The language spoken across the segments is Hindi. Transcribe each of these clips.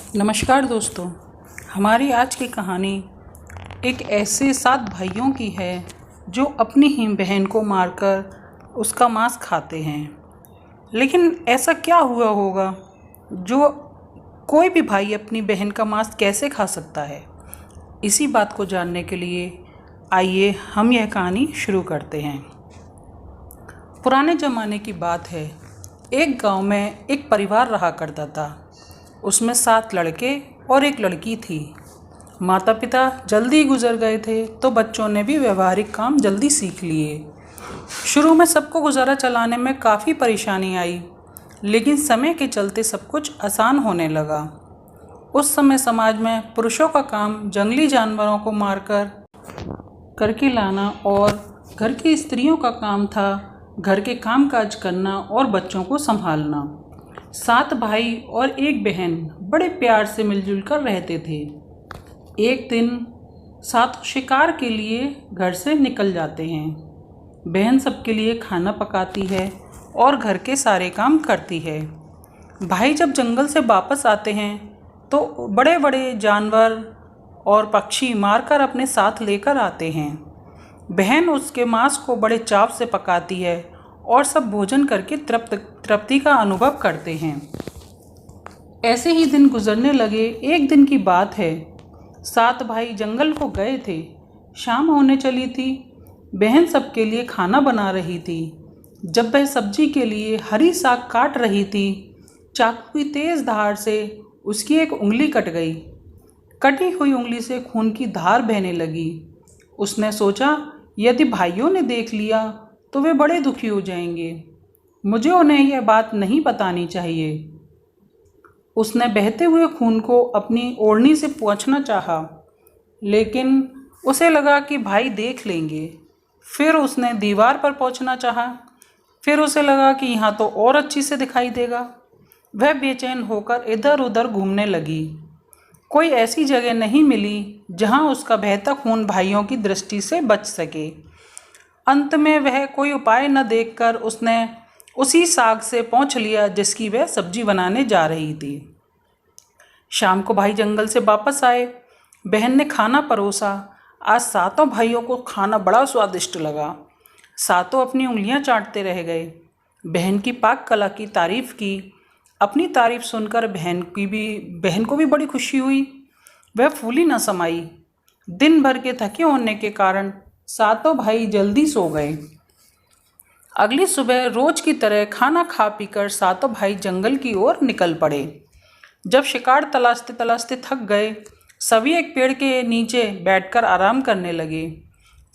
नमस्कार दोस्तों। हमारी आज की कहानी एक ऐसे 7 भाइयों की है जो अपनी ही बहन को मारकर उसका मांस खाते हैं। लेकिन ऐसा क्या हुआ होगा जो कोई भी भाई अपनी बहन का मांस कैसे खा सकता है? इसी बात को जानने के लिए आइए हम यह कहानी शुरू करते हैं। पुराने ज़माने की बात है। एक गांव में एक परिवार रहा करता था। उसमें 7 लड़के और एक लड़की थी। माता पिता जल्दी गुजर गए थे तो बच्चों ने भी व्यवहारिक काम जल्दी सीख लिए। शुरू में सबको गुजारा चलाने में काफ़ी परेशानी आई, लेकिन समय के चलते सब कुछ आसान होने लगा। उस समय समाज में पुरुषों का काम जंगली जानवरों को मारकर करके लाना और घर की स्त्रियों का काम था घर के कामकाज करना और बच्चों को संभालना। 7 भाई और एक बहन बड़े प्यार से मिलजुल कर रहते थे। एक दिन 7 शिकार के लिए घर से निकल जाते हैं। बहन सबके लिए खाना पकाती है और घर के सारे काम करती है। भाई जब जंगल से वापस आते हैं तो बड़े बड़े जानवर और पक्षी मारकर अपने साथ लेकर आते हैं। बहन उसके मांस को बड़े चाव से पकाती है और सब भोजन करके तृप्ति का अनुभव करते हैं। ऐसे ही दिन गुजरने लगे। एक दिन की बात है, 7 भाई जंगल को गए थे। शाम होने चली थी। बहन सबके लिए खाना बना रही थी। जब वह सब्जी के लिए हरी साग काट रही थी, चाकू की तेज़ धार से उसकी एक उंगली कट गई। कटी हुई उंगली से खून की धार बहने लगी। उसने सोचा, यदि भाइयों ने देख लिया तो वे बड़े दुखी हो जाएंगे। मुझे उन्हें यह बात नहीं बतानी चाहिए। उसने बहते हुए खून को अपनी ओढ़नी से पोंछना चाहा, लेकिन उसे लगा कि भाई देख लेंगे। फिर उसने दीवार पर पोंछना चाहा। फिर उसे लगा कि यहाँ तो और अच्छी से दिखाई देगा। वह बेचैन होकर इधर उधर घूमने लगी। कोई ऐसी जगह नहीं मिली जहाँ उसका बहता खून भाइयों की दृष्टि से बच सके। अंत में वह कोई उपाय न देखकर उसने उसी साग से पोंछ लिया जिसकी वह सब्जी बनाने जा रही थी। शाम को भाई जंगल से वापस आए। बहन ने खाना परोसा। आज 7 भाइयों को खाना बड़ा स्वादिष्ट लगा। 7 अपनी उंगलियां चाटते रह गए। बहन की पाक कला की तारीफ की। अपनी तारीफ सुनकर बहन को भी बड़ी खुशी हुई। वह फूली न समाई। दिन भर के थके होने के कारण 7 भाई जल्दी सो गए। अगली सुबह रोज की तरह खाना खा पीकर 7 भाई जंगल की ओर निकल पड़े। जब शिकार तलाशते तलाशते थक गए, सभी एक पेड़ के नीचे बैठकर आराम करने लगे।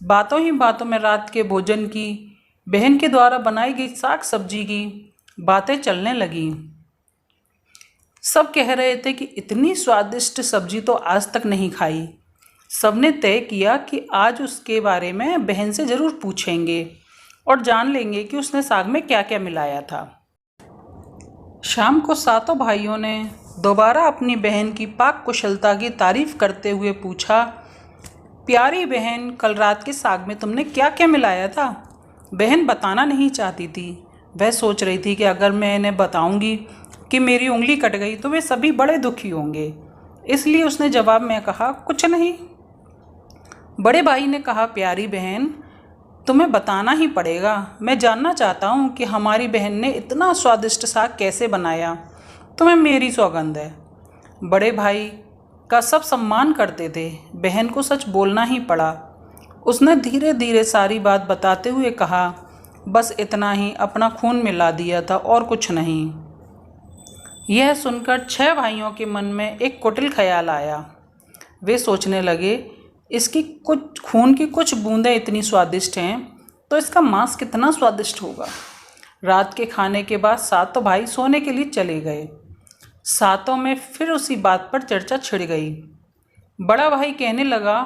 बातों ही बातों में रात के भोजन की, बहन के द्वारा बनाई गई साग सब्जी की बातें चलने लगीं। सब कह रहे थे कि इतनी स्वादिष्ट सब्जी तो आज तक नहीं खाई। सबने तय किया कि आज उसके बारे में बहन से ज़रूर पूछेंगे और जान लेंगे कि उसने साग में क्या क्या मिलाया था। शाम को 7 भाइयों ने दोबारा अपनी बहन की पाक कुशलता की तारीफ करते हुए पूछा, प्यारी बहन, कल रात के साग में तुमने क्या क्या मिलाया था? बहन बताना नहीं चाहती थी। वह सोच रही थी कि अगर मैं इन्हें बताऊंगी कि मेरी उंगली कट गई तो वे सभी बड़े दुखी होंगे। इसलिए उसने जवाब में कहा, कुछ नहीं। बड़े भाई ने कहा, प्यारी बहन, तुम्हें बताना ही पड़ेगा। मैं जानना चाहता हूँ कि हमारी बहन ने इतना स्वादिष्ट साग कैसे बनाया। तुम्हें मेरी सौगंध है। बड़े भाई का सब सम्मान करते थे। बहन को सच बोलना ही पड़ा। उसने धीरे धीरे सारी बात बताते हुए कहा, बस इतना ही, अपना खून मिला दिया था और कुछ नहीं। यह सुनकर 6 भाइयों के मन में एक कुटिल ख्याल आया। वे सोचने लगे, इसकी कुछ खून की कुछ बूंदें इतनी स्वादिष्ट हैं तो इसका मांस कितना स्वादिष्ट होगा। रात के खाने के बाद 7 भाई सोने के लिए चले गए। 7 में फिर उसी बात पर चर्चा छिड़ गई। बड़ा भाई कहने लगा,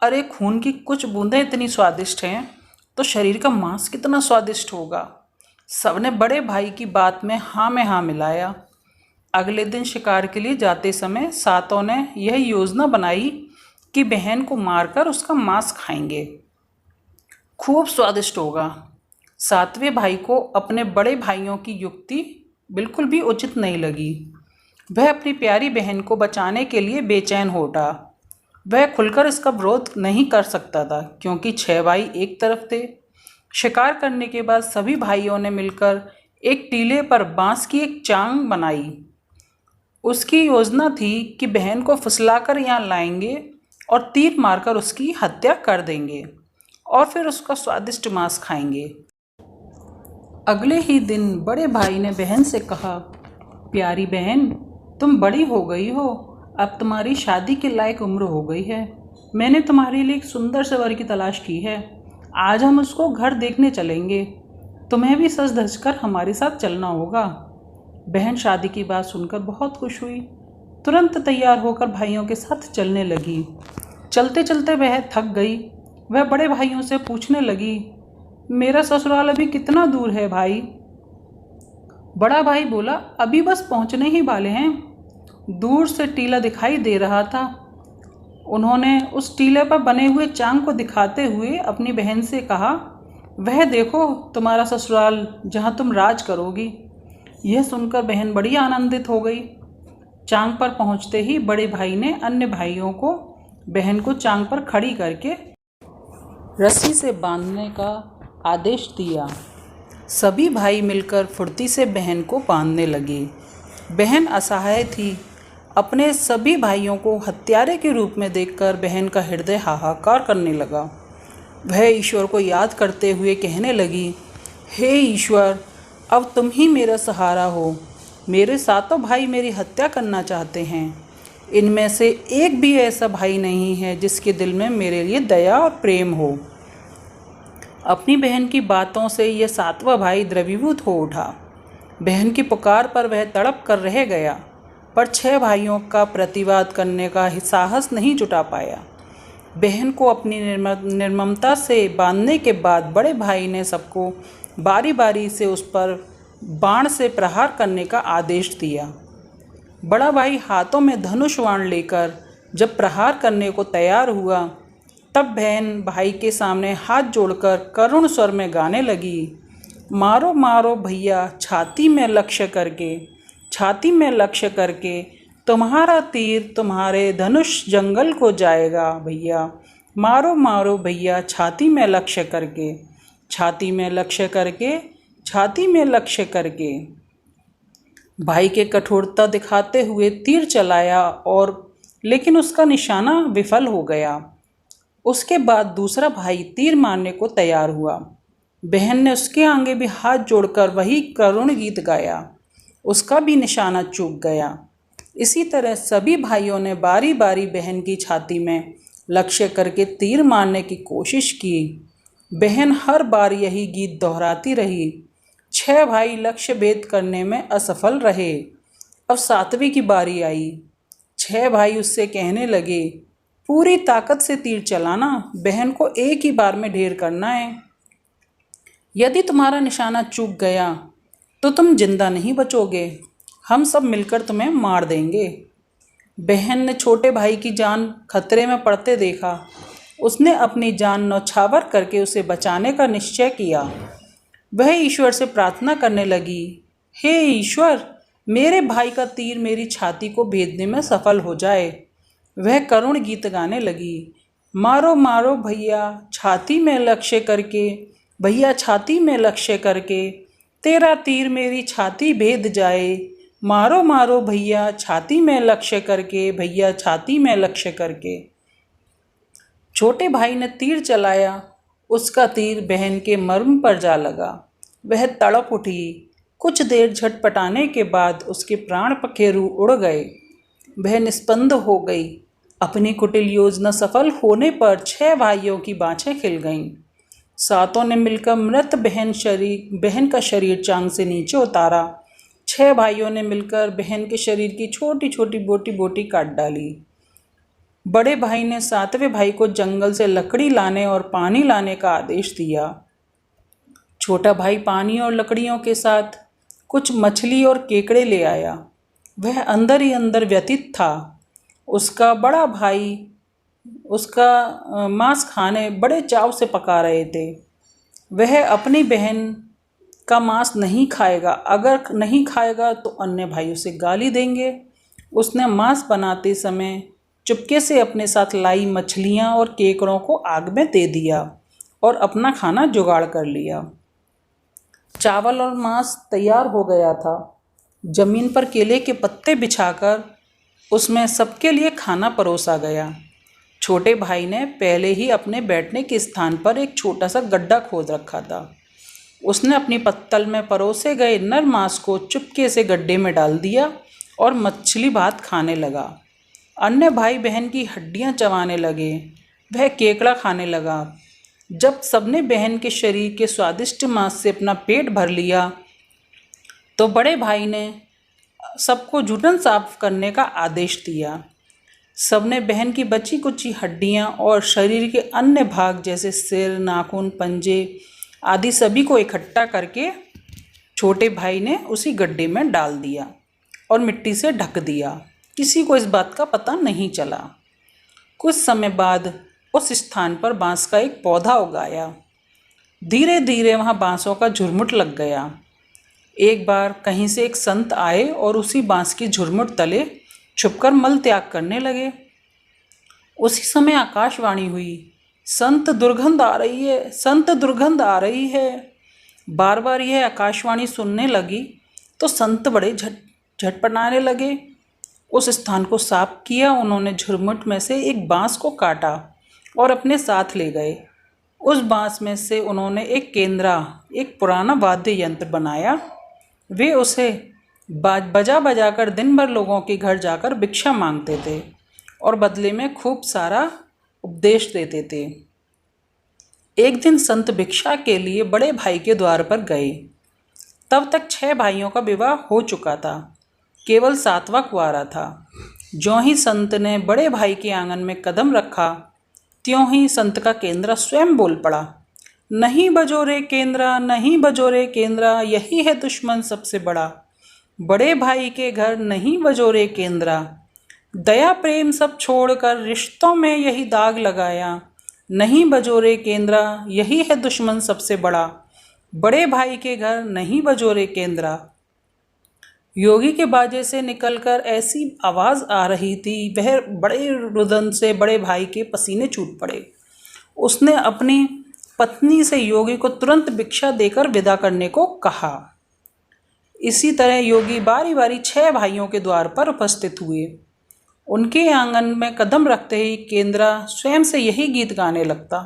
अरे खून की कुछ बूंदें इतनी स्वादिष्ट हैं तो शरीर का मांस कितना स्वादिष्ट होगा। सबने बड़े भाई की बात में हाँ मिलाया। अगले दिन शिकार के लिए जाते समय 7 ने यह योजना बनाई कि बहन को मारकर उसका मांस खाएंगे। खूब स्वादिष्ट होगा। 7वें भाई को अपने बड़े भाइयों की युक्ति बिल्कुल भी उचित नहीं लगी। वह अपनी प्यारी बहन को बचाने के लिए बेचैन हो उठा। वह खुलकर इसका विरोध नहीं कर सकता था क्योंकि 6 भाई एक तरफ थे। शिकार करने के बाद सभी भाइयों ने मिलकर एक टीले पर बांस की एक चांग बनाई। उसकी योजना थी कि बहन को फुसलाकर यहाँ लाएंगे और तीर मारकर उसकी हत्या कर देंगे और फिर उसका स्वादिष्ट मांस खाएंगे। अगले ही दिन बड़े भाई ने बहन से कहा, प्यारी बहन, तुम बड़ी हो गई हो, अब तुम्हारी शादी के लायक उम्र हो गई है। मैंने तुम्हारे लिए एक सुंदर से वर की तलाश की है। आज हम उसको घर देखने चलेंगे। तुम्हें भी सज धज कर हमारे साथ चलना होगा। बहन शादी की बात सुनकर बहुत खुश हुई। तुरंत तैयार होकर भाइयों के साथ चलने लगी। चलते चलते वह थक गई। वह बड़े भाइयों से पूछने लगी, मेरा ससुराल अभी कितना दूर है भाई? बड़ा भाई बोला, अभी बस पहुंचने ही वाले हैं। दूर से टीला दिखाई दे रहा था। उन्होंने उस टीले पर बने हुए चांग को दिखाते हुए अपनी बहन से कहा, वह देखो तुम्हारा ससुराल जहां तुम राज करोगी। यह सुनकर बहन बड़ी आनंदित हो गई। चांग पर पहुंचते ही बड़े भाई ने अन्य भाइयों को बहन को चांग पर खड़ी करके रस्सी से बांधने का आदेश दिया। सभी भाई मिलकर फुर्ती से बहन को बांधने लगे। बहन असहाय थी। अपने सभी भाइयों को हत्यारे के रूप में देखकर बहन का हृदय हाहाकार करने लगा। वह ईश्वर को याद करते हुए कहने लगी, हे ईश्वर, अब तुम ही मेरा सहारा हो। मेरे सातों भाई मेरी हत्या करना चाहते हैं। इनमें से एक भी ऐसा भाई नहीं है जिसके दिल में मेरे लिए दया और प्रेम हो। अपनी बहन की बातों से यह सातवां भाई द्रवीभूत हो उठा। बहन की पुकार पर वह तड़प कर रह गया, पर 6 भाइयों का प्रतिवाद करने का साहस नहीं जुटा पाया। बहन को अपनी निर्ममता से बांधने के बाद बड़े भाई ने सबको बारी बारी से उस पर बाण से प्रहार करने का आदेश दिया। बड़ा भाई हाथों में धनुष बाण लेकर जब प्रहार करने को तैयार हुआ, तब बहन भाई के सामने हाथ जोड़कर करुण स्वर में गाने लगी, मारो मारो भैया छाती में लक्ष्य करके, छाती में लक्ष्य करके, तुम्हारा तीर तुम्हारे धनुष जंगल को जाएगा भैया। मारो मारो भैया छाती में लक्ष्य करके, छाती में लक्ष्य करके, छाती में लक्ष्य करके। भाई के कठोरता दिखाते हुए तीर चलाया और लेकिन उसका निशाना विफल हो गया। उसके बाद दूसरा भाई तीर मारने को तैयार हुआ। बहन ने उसके आगे भी हाथ जोड़कर वही करुण गीत गाया। उसका भी निशाना चूक गया। इसी तरह सभी भाइयों ने बारी बारी बहन की छाती में लक्ष्य करके तीर मारने की कोशिश की। बहन हर बार यही गीत दोहराती रही। 6 भाई लक्ष्य भेद करने में असफल रहे। अब 7वें की बारी आई। 6 भाई उससे कहने लगे, पूरी ताकत से तीर चलाना, बहन को एक ही बार में ढेर करना है। यदि तुम्हारा निशाना चूक गया तो तुम जिंदा नहीं बचोगे। हम सब मिलकर तुम्हें मार देंगे। बहन ने छोटे भाई की जान खतरे में पड़ते देखा। उसने अपनी जान न्यौछावर करके उसे बचाने का निश्चय किया। वह ईश्वर से प्रार्थना करने लगी, हे ईश्वर, मेरे भाई का तीर मेरी छाती को भेदने में सफल हो जाए। वह करुण गीत गाने लगी, मारो मारो भैया छाती में लक्ष्य करके, भैया छाती में लक्ष्य करके, तेरा तीर मेरी छाती भेद जाए। मारो मारो भैया छाती में लक्ष्य करके, भैया छाती में लक्ष्य करके। छोटे भाई ने तीर चलाया। उसका तीर बहन के मर्म पर जा लगा। वह तड़प उठी। कुछ देर झटपटाने के बाद उसके प्राण पखेरु उड़ गए। वह निस्पंद हो गई। अपनी कुटिल योजना सफल होने पर 6 भाइयों की बाँछें खिल गईं। सातों ने मिलकर मृत बहन का शरीर चांग से नीचे उतारा। 6 भाइयों ने मिलकर बहन के शरीर की छोटी छोटी बोटी बोटी काट डाली। बड़े भाई ने 7वें भाई को जंगल से लकड़ी लाने और पानी लाने का आदेश दिया। छोटा भाई पानी और लकड़ियों के साथ कुछ मछली और केकड़े ले आया। वह अंदर ही अंदर व्यथित था। उसका बड़ा भाई उसका मांस खाने बड़े चाव से पका रहे थे। वह अपनी बहन का मांस नहीं खाएगा। अगर नहीं खाएगा तो अन्य भाई उसे गाली देंगे। उसने मांस बनाते समय चुपके से अपने साथ लाई मछलियाँ और केकड़ों को आग में दे दिया और अपना खाना जुगाड़ कर लिया। चावल और मांस तैयार हो गया था। जमीन पर केले के पत्ते बिछाकर उसमें सबके लिए खाना परोसा गया। छोटे भाई ने पहले ही अपने बैठने के स्थान पर एक छोटा सा गड्ढा खोद रखा था। उसने अपनी पत्तल में परोसे गए नर मांस को चुपके से गड्ढे में डाल दिया और मछली भात खाने लगा। अन्य भाई बहन की हड्डियां चबाने लगे। वह केकड़ा खाने लगा। जब सबने बहन के शरीर के स्वादिष्ट मांस से अपना पेट भर लिया तो बड़े भाई ने सबको जुटन साफ करने का आदेश दिया। सबने बहन की बची कुची हड्डियां और शरीर के अन्य भाग जैसे सिर, नाखून, पंजे आदि सभी को इकट्ठा करके छोटे भाई ने उसी गड्ढे में डाल दिया और मिट्टी से ढक दिया। किसी को इस बात का पता नहीं चला। कुछ समय बाद उस स्थान पर बांस का एक पौधा उगाया। धीरे धीरे वहाँ बांसों का झुरमुट लग गया। एक बार कहीं से एक संत आए और उसी बांस की झुरमुट तले छुपकर मल त्याग करने लगे। उसी समय आकाशवाणी हुई, संत दुर्गंध आ रही है, संत दुर्गंध आ रही है। बार बार यह आकाशवाणी सुनने लगी तो संत बड़े झटपटाने लगे। उस स्थान को साफ किया। उन्होंने झुरमुट में से एक बांस को काटा और अपने साथ ले गए। उस बांस में से उन्होंने एक केंद्रा, एक पुराना वाद्य यंत्र बनाया। वे उसे बजा बजा कर दिन भर लोगों के घर जाकर भिक्षा मांगते थे और बदले में खूब सारा उपदेश देते थे। एक दिन संत भिक्षा के लिए बड़े भाई के द्वार पर गए। तब तक 6 भाइयों का विवाह हो चुका था। केवल 7वां कुंवारा था। ज्यों ही संत ने बड़े भाई के आंगन में कदम रखा त्यों ही संत का केंद्रा स्वयं बोल पड़ा, नहीं बजो रे केंद्रा, नहीं बजो रे केंद्रा, यही है दुश्मन सबसे बड़ा। बड़े भाई के घर नहीं बजो रे केंद्रा, दया प्रेम सब छोड़कर रिश्तों में यही दाग लगाया। नहीं बजो रे केंद्रा, यही है दुश्मन सबसे बड़ा। बड़े भाई के घर नहीं बजो रे केंद्रा। योगी के बाजे से निकलकर ऐसी आवाज़ आ रही थी, वह बड़े रुदन से बड़े भाई के पसीने छूट पड़े। उसने अपनी पत्नी से योगी को तुरंत भिक्षा देकर विदा करने को कहा। इसी तरह योगी बारी बारी 6 भाइयों के द्वार पर उपस्थित हुए। उनके आंगन में कदम रखते ही केंद्रा स्वयं से यही गीत गाने लगता।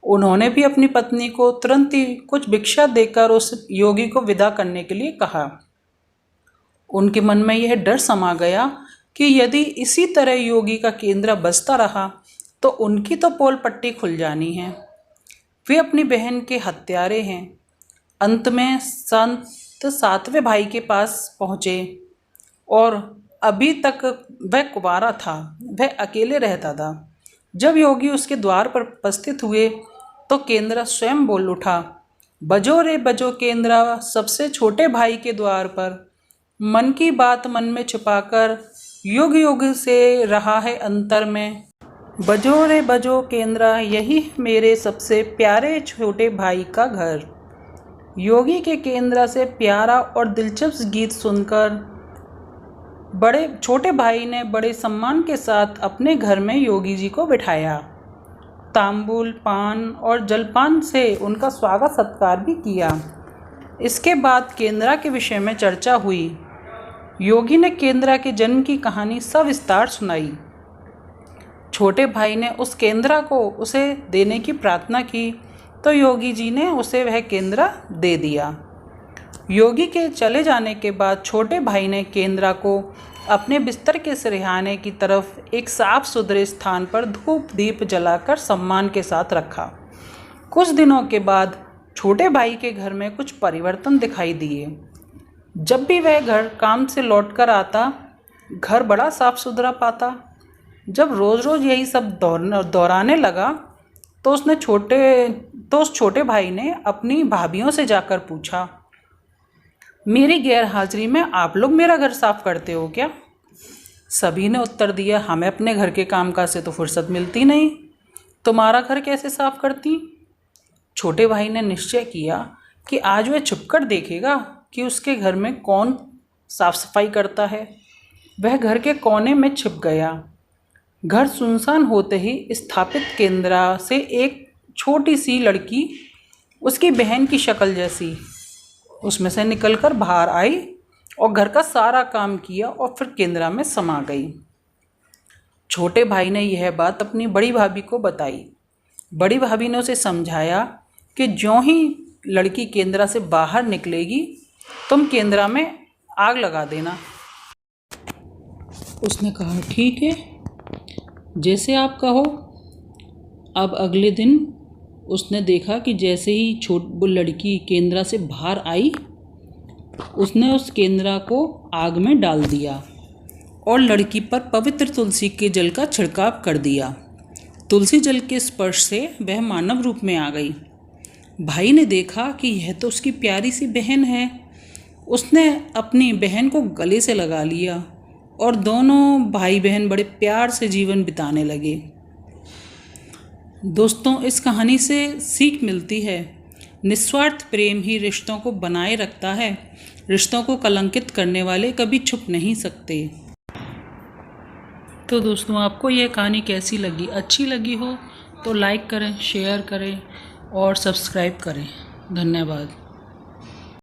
उन्होंने भी अपनी पत्नी को तुरंत ही कुछ भिक्षा देकर उस योगी को विदा करने के लिए कहा। उनके मन में यह डर समा गया कि यदि इसी तरह योगी का केंद्रा बजता रहा तो उनकी तो पोल पट्टी खुल जानी है। वे अपनी बहन के हत्यारे हैं। अंत में संत 7वें भाई के पास पहुँचे और अभी तक वह कुंवारा था, वह अकेले रहता था। जब योगी उसके द्वार पर उपस्थित हुए तो केंद्रा स्वयं बोल उठा, बजो रे बजो केंद्रा, सबसे छोटे भाई के द्वार पर। मन की बात मन में छुपाकर युग युग से रहा है अंतर में। बजो रे बजो केंद्रा, यही मेरे सबसे प्यारे छोटे भाई का घर। योगी के केंद्रा से प्यारा और दिलचस्प गीत सुनकर बड़े छोटे भाई ने बड़े सम्मान के साथ अपने घर में योगी जी को बिठाया। तांबूल, पान और जलपान से उनका स्वागत सत्कार भी किया। इसके बाद केंद्रा के विषय में चर्चा हुई। योगी ने केंद्रा के जन्म की कहानी सविस्तार सुनाई। छोटे भाई ने उस केंद्रा को उसे देने की प्रार्थना की तो योगी जी ने उसे वह केंद्रा दे दिया। योगी के चले जाने के बाद छोटे भाई ने केंद्रा को अपने बिस्तर के सिरहाने की तरफ एक साफ सुथरे स्थान पर धूप दीप जलाकर सम्मान के साथ रखा। कुछ दिनों के बाद छोटे भाई के घर में कुछ परिवर्तन दिखाई दिए। जब भी वह घर काम से लौटकर आता, घर बड़ा साफ सुथरा पाता। जब रोज़ रोज़ यही सब दोहराने लगा तो उस छोटे भाई ने अपनी भाभियों से जाकर पूछा, मेरी गैर हाजिरी में आप लोग मेरा घर साफ करते हो क्या? सभी ने उत्तर दिया, हमें अपने घर के कामकाज से तो फुर्सत मिलती नहीं, तुम्हारा घर कैसे साफ करती? छोटे भाई ने निश्चय किया कि आज वह छुपकर देखेगा कि उसके घर में कौन साफ सफाई करता है। वह घर के कोने में छिप गया। घर सुनसान होते ही स्थापित केंद्रा से एक छोटी सी लड़की, उसकी बहन की शक्ल जैसी, उसमें से निकलकर बाहर आई और घर का सारा काम किया और फिर केंद्रा में समा गई। छोटे भाई ने यह बात अपनी बड़ी भाभी को बताई। बड़ी भाभी ने उसे समझाया कि ज्यों ही लड़की केंद्रा से बाहर निकलेगी, तुम केंद्रा में आग लगा देना। उसने कहा, ठीक है, जैसे आप कहो। अब अगले दिन उसने देखा कि जैसे ही वो लड़की केंद्रा से बाहर आई, उसने उस केंद्रा को आग में डाल दिया और लड़की पर पवित्र तुलसी के जल का छिड़काव कर दिया। तुलसी जल के स्पर्श से वह मानव रूप में आ गई। भाई ने देखा कि यह तो उसकी प्यारी सी बहन है। उसने अपनी बहन को गले से लगा लिया और दोनों भाई बहन बड़े प्यार से जीवन बिताने लगे। दोस्तों, इस कहानी से सीख मिलती है, निस्वार्थ प्रेम ही रिश्तों को बनाए रखता है। रिश्तों को कलंकित करने वाले कभी छुप नहीं सकते। तो दोस्तों, आपको यह कहानी कैसी लगी? अच्छी लगी हो तो लाइक करें, शेयर करें और सब्सक्राइब करें। धन्यवाद।